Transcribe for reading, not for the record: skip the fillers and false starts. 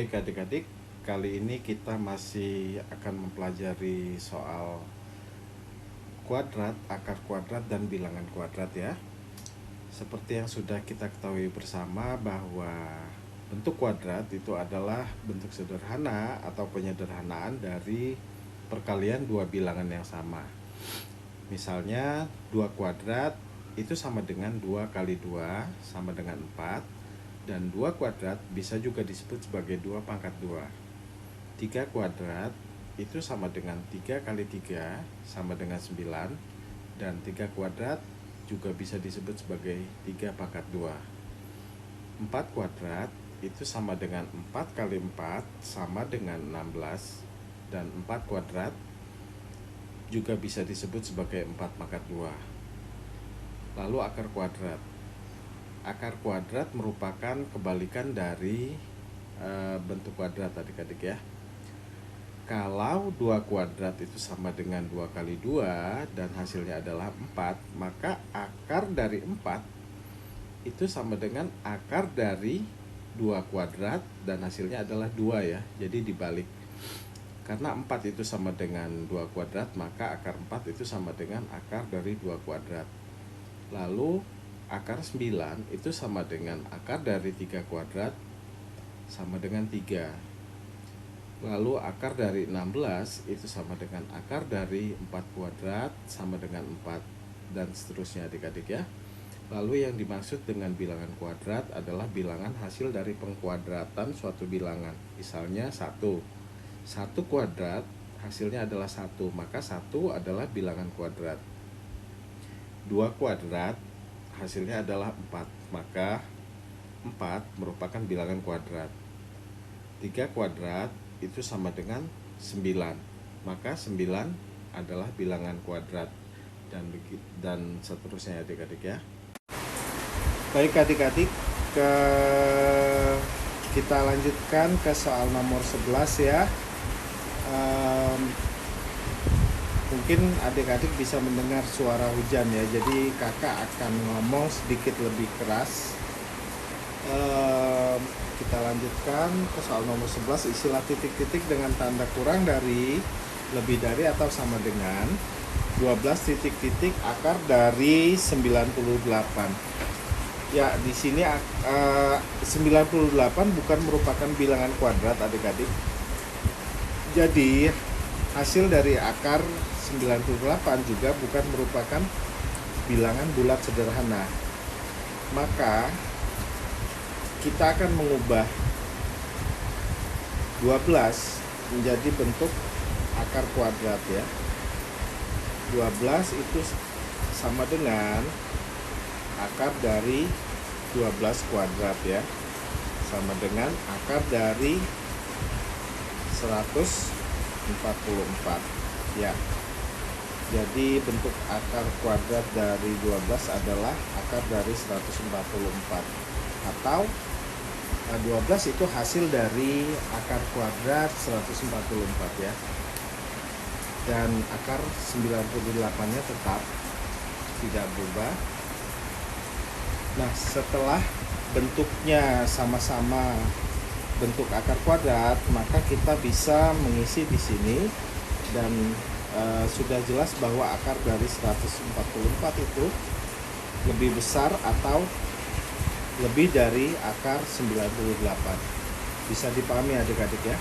Baik adik-adik, kali ini kita masih akan mempelajari soal kuadrat, akar kuadrat, dan bilangan kuadrat ya. Seperti yang sudah kita ketahui bersama bahwa bentuk kuadrat itu adalah bentuk sederhana atau penyederhanaan dari perkalian dua bilangan yang sama. Misalnya 2 kuadrat itu sama dengan 2 kali 2 sama dengan 4. Dan 2 kuadrat bisa juga disebut sebagai 2 pangkat 2. 3 kuadrat itu sama dengan 3 kali 3 sama dengan 9. Dan 3 kuadrat juga bisa disebut sebagai 3 pangkat 2. 4 kuadrat itu sama dengan 4 kali 4 sama dengan 16. Dan 4 kuadrat juga bisa disebut sebagai 4 pangkat 2. Lalu akar kuadrat. Akar kuadrat merupakan kebalikan dari bentuk kuadrat adik-adik ya. Kalau 2 kuadrat itu sama dengan 2 kali 2 dan hasilnya adalah 4, maka akar dari 4 itu sama dengan akar dari 2 kuadrat dan hasilnya adalah 2 ya. Jadi dibalik. Karena 4 itu sama dengan 2 kuadrat, maka akar 4 itu sama dengan akar dari 2 kuadrat. Lalu akar 9 itu sama dengan akar dari 3 kuadrat sama dengan 3. Lalu akar dari 16 itu sama dengan akar dari 4 kuadrat sama dengan 4. Dan seterusnya adik-adik ya. Lalu yang dimaksud dengan bilangan kuadrat adalah bilangan hasil dari pengkuadratan suatu bilangan. Misalnya 1 kuadrat hasilnya adalah 1, maka 1 adalah bilangan kuadrat. 2 kuadrat hasilnya adalah 4, maka 4 merupakan bilangan kuadrat. 3 kuadrat itu sama dengan 9, maka 9 adalah bilangan kuadrat, dan seterusnya adik-adik ya. Baik adik-adik, kita lanjutkan ke soal nomor 11 ya. Mungkin adik-adik bisa mendengar suara hujan ya, jadi kakak akan ngomong sedikit lebih keras. Kita lanjutkan ke soal nomor 11. Isilah titik-titik dengan tanda kurang dari, lebih dari, atau sama dengan 12 titik-titik akar dari 98. Ya, di sini 98 bukan merupakan bilangan kuadrat adik-adik. Jadi hasil dari akar 98 juga bukan merupakan bilangan bulat sederhana. Maka kita akan mengubah 12 menjadi bentuk akar kuadrat ya. 12 itu sama dengan akar dari 12 kuadrat ya. Sama dengan akar dari 144 ya. Jadi bentuk akar kuadrat dari 12 adalah akar dari 144, atau 12 itu hasil dari akar kuadrat 144 ya. Dan akar 98-nya tetap tidak berubah. Nah, setelah bentuknya sama-sama bentuk akar kuadrat, maka kita bisa mengisi di sini, dan sudah jelas bahwa akar dari 144 itu lebih besar atau lebih dari akar 98. Bisa dipahami adik-adik ya.